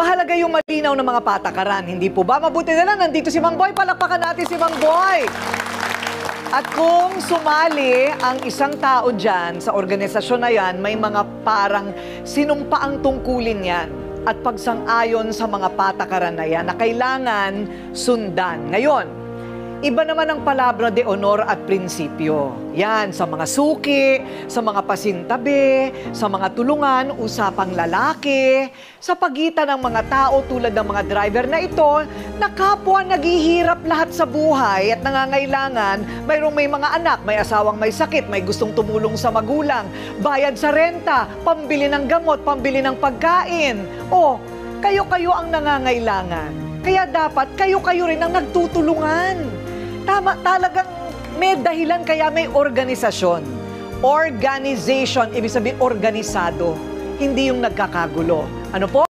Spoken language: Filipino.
Mahalaga yung malinaw ng mga patakaran. Hindi po ba? Mabuti na lang, nandito si Mang Boy. Palakpakan natin si Mang Boy. At kung sumali ang isang tao dyan sa organisasyon na yan, may mga parang sinumpaang tungkulin yan at pagsang-ayon sa mga patakaran na yan na kailangan sundan. Ngayon, iba naman ang palabra de honor at prinsipyo. Yan, sa mga suki, sa mga pasintabi, sa mga tulungan, usapang lalaki, sa pagitan ng mga tao tulad ng mga driver na ito, na kapwa naghihirap lahat sa buhay at nangangailangan, mayroong may mga anak, may asawang may sakit, may gustong tumulong sa magulang, bayad sa renta, pambili ng gamot, pambili ng pagkain. O, kayo-kayo ang nangangailangan. Kaya dapat kayo-kayo rin ang nagtutulungan. Tama, talagang may dahilan kaya may organisasyon. Organization, ibig sabihin organisado, hindi yung nagkakagulo. Ano po?